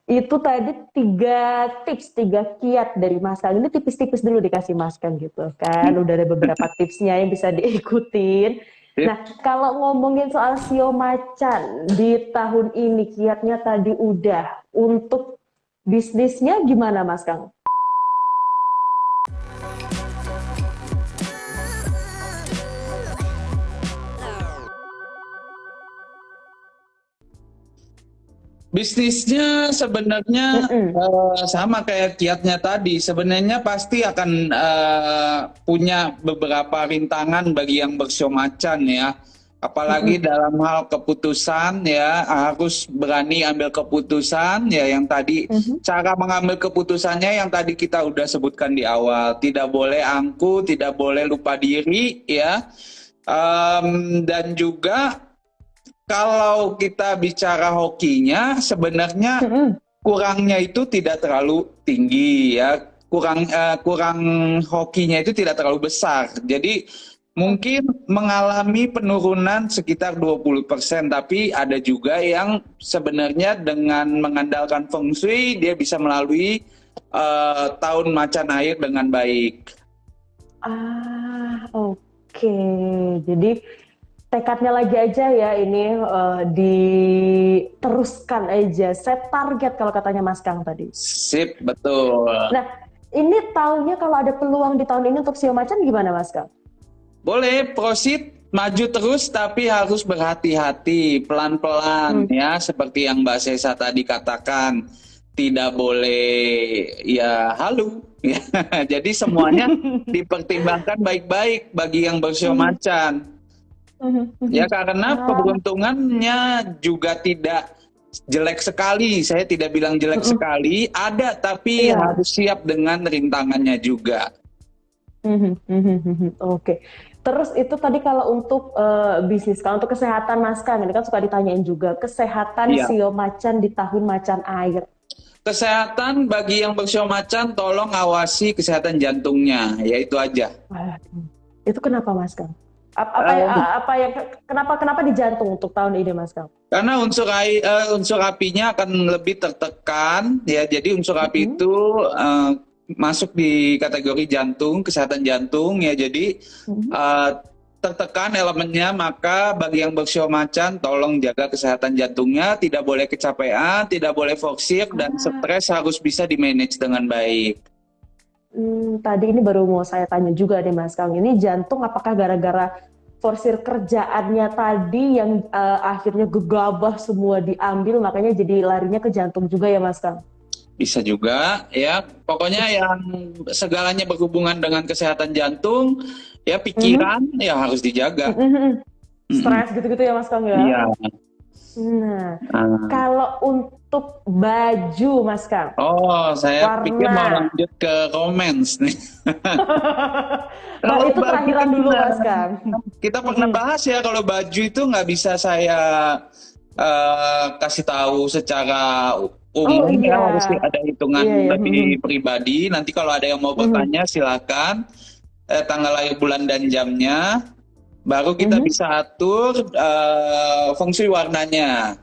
Itu tadi tiga tips, tiga kiat dari Mas Kang. Ini tipis-tipis dulu dikasih Mas Kang gitu kan. Udah ada beberapa tipsnya yang bisa diikutin. Sip. Nah, kalau ngomongin soal sio macan di tahun ini, kiatnya tadi udah. Untuk bisnisnya gimana Mas Kang? Bisnisnya sebenarnya Mm-mm. sama kayak kiatnya tadi. Sebenarnya pasti akan punya beberapa rintangan bagi yang bersio macan ya. Apalagi Mm-mm. dalam hal keputusan ya, harus berani ambil keputusan ya, yang tadi Mhm. cara mengambil keputusannya yang tadi kita udah sebutkan di awal. Tidak boleh angku, tidak boleh lupa diri ya. Dan juga kalau kita bicara hokinya, sebenarnya Mm-mm. kurangnya itu tidak terlalu tinggi ya. Kurang hokinya itu tidak terlalu besar. Jadi mungkin mengalami penurunan sekitar 20%, tapi ada juga yang sebenarnya dengan mengandalkan feng shui dia bisa melalui tahun macan air dengan baik. Oke. Jadi tekadnya lagi aja ya ini diteruskan aja. Set target kalau katanya Mas Kang tadi. Sip, betul. Nah, ini tahunya kalau ada peluang di tahun ini untuk Sio Macan gimana Mas Kang? Boleh proceed maju terus tapi harus berhati-hati, pelan-pelan Hmm. ya, seperti yang Mbak Sesa tadi katakan. Tidak boleh ya halu ya. Jadi semuanya dipertimbangkan baik-baik bagi yang bersio Mhm, macan. mhm, Ya mhm. karena Ah, keberuntungannya juga tidak jelek sekali. Saya tidak bilang jelek mhm. sekali, ada tapi Iya. harus siap dengan rintangannya juga. Mhm, mhm, mhm. Oke. Terus itu tadi kalau untuk bisnis, kalau untuk kesehatan Mas Kang, ini kan suka ditanyain juga kesehatan Iya. Sio Macan di tahun macan air. Kesehatan bagi yang bersio macan, tolong awasi kesehatan jantungnya, ya itu aja. Waduh. Itu kenapa Mas Kang? Eh, Apa yang kenapa kenapa di jantung untuk tahun ini Mas Kang? karena unsur apinya akan lebih tertekan, ya. Jadi unsur api Mhm, itu eh, masuk di kategori jantung, kesehatan jantung, ya. Jadi mhm. eh, tertekan elemennya, maka bagi yang bersio macan, tolong jaga kesehatan jantungnya, tidak boleh kecapean, tidak boleh forsir, dan Ah, stres harus bisa di-manage dengan baik. tadi ini baru mau saya tanya juga nih Mas Kang. Ini jantung apakah gara-gara forsir kerjaannya tadi yang akhirnya gegabah semua diambil makanya jadi larinya ke jantung juga ya Mas Kang? Bisa juga ya, pokoknya yang segalanya berhubungan dengan kesehatan jantung, ya Mhm, pikiran ya harus dijaga. mhm, mhm. Mm-mm. Stres gitu-gitu ya Mas Kang Iya. ya? Nah, Nah. kalau untuk baju Mas Kang, Oh, saya pikir mau warna. lanjut ke romance nih. Kalau Itu baju terakhiran kan dulu Mas Kang. kita pernah Mm-mm. bahas ya, kalau baju itu nggak bisa saya kasih tahu secara Oh umum iya, ya, harus ada hitungan iya ya. lebih pribadi. Nanti kalau ada yang mau bertanya silakan, tanggal lahir bulan dan jamnya, baru kita bisa atur feng shui warnanya.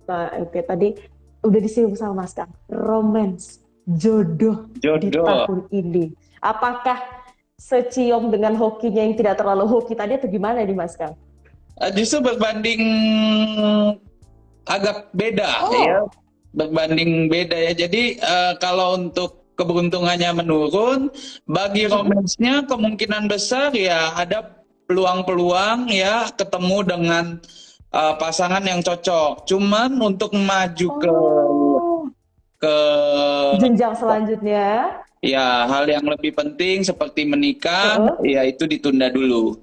Nah, oke tadi udah disinggung sama Mas Kang. Romance, jodoh di Jodoh. tahun ini. Apakah secium dengan hokinya yang tidak terlalu hoki tadi atau gimana nih Mas Kang? Justru berbanding agak beda ya, Oh, berbanding beda ya. Jadi kalau untuk keberuntungannya menurun, bagi mm-mm. romansnya kemungkinan besar ya ada peluang-peluang ya ketemu dengan pasangan yang cocok. Cuman untuk maju Oh, ke jenjang selanjutnya. ya hal yang lebih penting seperti menikah, Heeh. ya itu ditunda dulu.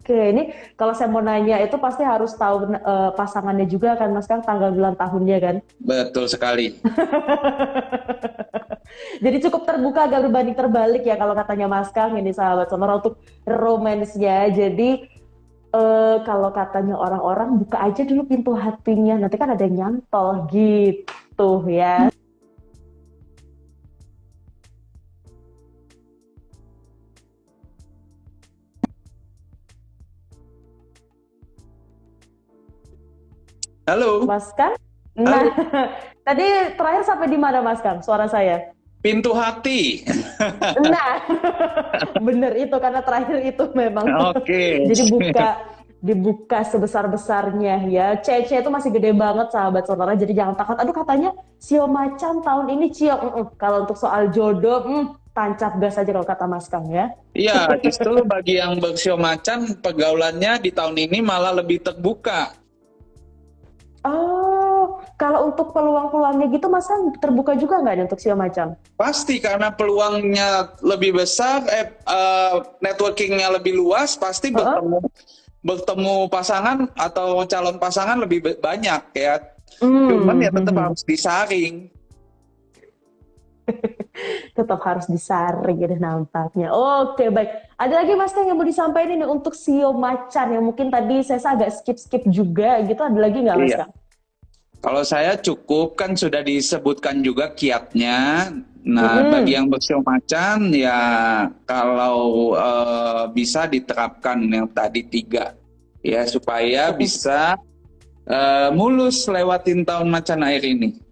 Oke. Ini kalau saya mau nanya itu pasti harus tahu pasangannya juga kan Mas Kang tanggal bulan tahunnya kan. Betul sekali. Jadi cukup terbuka agak berbanding terbalik ya kalau katanya Mas Kang ini sahabat sonora untuk romansnya. Jadi kalau katanya orang-orang buka aja dulu pintu hatinya, nanti kan ada yang nyantol gitu ya. Halo. Mas Kang? Nah, Halo, tadi terakhir sampai di mana Mas Kang suara saya? pintu hati. Nah, bener itu karena terakhir itu memang. Oke. Jadi dibuka sebesar-besarnya ya. CC itu masih gede banget sahabat saudara. Jadi jangan takut. Aduh katanya Sio Macan tahun ini Cio. Kalau untuk soal jodoh, tancap gas aja kalau kata Mas Kang ya. Iya, justru bagi yang bersio macan, pergaulannya di tahun ini malah lebih terbuka. Oh, kalau untuk peluang-peluangnya gitu Mas Kang terbuka juga nggak nih untuk Sio Macan? Pasti karena peluangnya lebih besar, networkingnya lebih luas, pasti Heeh. bertemu pasangan atau calon pasangan lebih banyak ya. Cuman Hmm, ya hmm, tetap hmm. harus disaring. Tetap harus disaring deh nampaknya. Oke, baik. Ada lagi Mas Kang yang mau disampaikan ini untuk Sio Macan yang mungkin tadi saya agak skip-skip juga gitu. Ada lagi nggak Mas Iya. Kang? Kalau saya cukup kan sudah disebutkan juga kiatnya. Nah, bagi Mm-mm. yang bersio macan ya kalau bisa diterapkan yang tadi tiga ya supaya bisa mulus lewatin tahun macan air ini.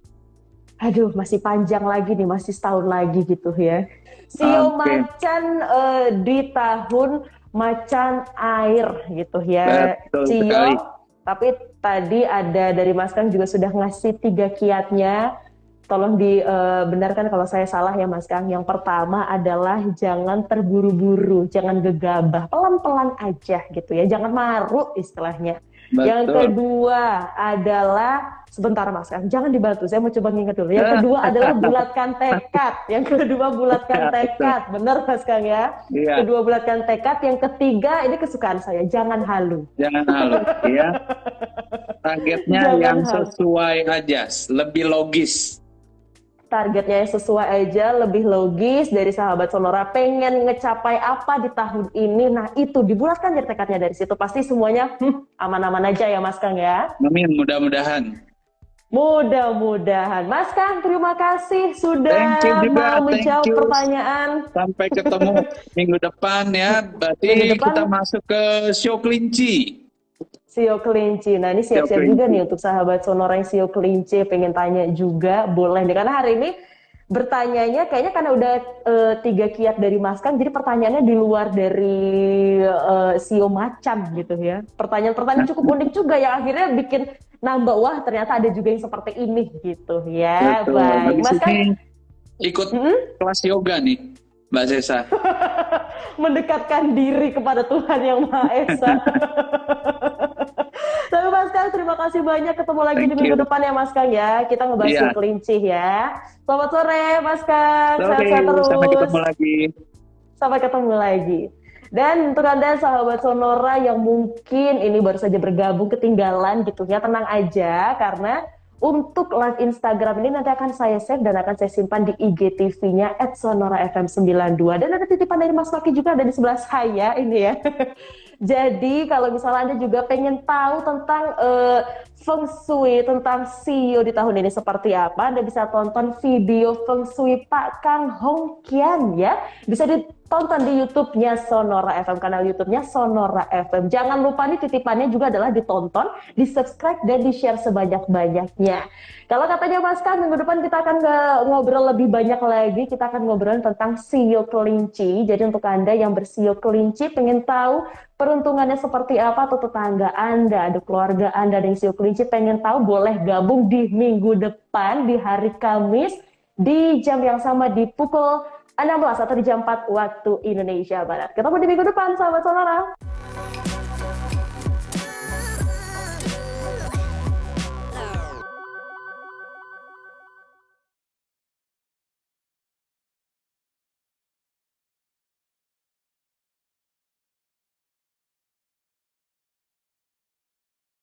Aduh, masih panjang lagi nih, masih setahun lagi gitu ya. Sio Oke, Macan di tahun macan air gitu ya. betul sekali. Cio, tapi tadi ada dari Mas Kang juga sudah ngasih 3 kiatnya. Tolong dibenarkan kalau saya salah ya Mas Kang. Yang pertama adalah jangan terburu-buru, jangan gegabah, pelan-pelan aja gitu ya. Jangan maruk istilahnya. Yang Betul. kedua adalah sebentar Mas Kang, jangan dibantu. Saya mau coba nginget dulu. Yang kedua adalah bulatkan tekad. Yang kedua bulatkan Ya, betul. tekad. Benar Mas Kang ya. Iya, Kedua bulatkan tekad. Yang ketiga ini kesukaan saya, jangan halu. jangan halu ya. Targetnya Jangan yang halu. sesuai aja, lebih logis. Targetnya yang sesuai aja, lebih logis dari sahabat Sonora. Pengen ngecapai apa di tahun ini? Nah itu dibulatkan jadi tekadnya dari situ. Pasti semuanya aman-aman aja ya Mas Kang ya. Amin, mudah-mudahan. Mudah-mudahan. Mas Kang, terima kasih Thank you sudah juga, mau thank menjawab you. pertanyaan. Sampai ketemu minggu depan ya. Minggu Berarti kita depan masuk ke show kelinci. Sio Kelinci. Nah ini Show siap-siap juga kelinci. nih untuk sahabat Sonora yang Sio Kelinci pengen tanya juga boleh nih. Karena hari ini bertanyanya kayaknya karena udah 3 kiat dari Mas Kang, jadi pertanyaannya di luar dari Sio Macan gitu ya. Pertanyaan-pertanyaan cukup unik juga yang akhirnya bikin nambah wah ternyata ada juga yang seperti ini gitu ya. Betul. Baik, Habis Mas Kang. ini ikut mm-mm. kelas yoga nih, Mbak Sesa. Mendekatkan diri kepada Tuhan yang Maha Esa. Tapi Mas Kang, terima kasih banyak. Ketemu lagi di Thank minggu you. depan ya Mas Kang ya. Kita ngebahas Iya. Sio Kelinci ya. Selamat sore Mas Kang. Oke, Sehat-sehat sampai terus. ketemu lagi. Sampai ketemu lagi. Dan untuk Anda sahabat Sonora yang mungkin ini baru saja bergabung ketinggalan gitu ya, tenang aja karena untuk live Instagram ini nanti akan saya save dan akan saya simpan di IGTV-nya @sonorafm92 dan ada titipan dari Mas Maki juga ada di sebelah saya ini ya. Jadi kalau misalnya Anda juga pengen tahu tentang Feng Shui, tentang Sio di tahun ini seperti apa, Anda bisa tonton video Feng Shui Pak Kang Hong Kian ya. Bisa ditonton di YouTube-nya Sonora FM, kanal YouTube-nya Sonora FM. Jangan lupa nih titipannya juga adalah ditonton, di-subscribe, dan di-share sebanyak-banyaknya. Kalau katanya Mas Kang, minggu depan kita akan ngobrol lebih banyak lagi. Kita akan ngobrol tentang Sio Kelinci. Jadi untuk Anda yang bersio kelinci, pengen tahu peruntungannya seperti apa, atau tetangga Anda, ada keluarga Anda yang sio kelinci, pengen tahu, boleh gabung di minggu depan, di hari Kamis, di jam yang sama di pukul 16 atau di jam 4 waktu Indonesia Barat. Ketemu di minggu depan, sahabat Sonora.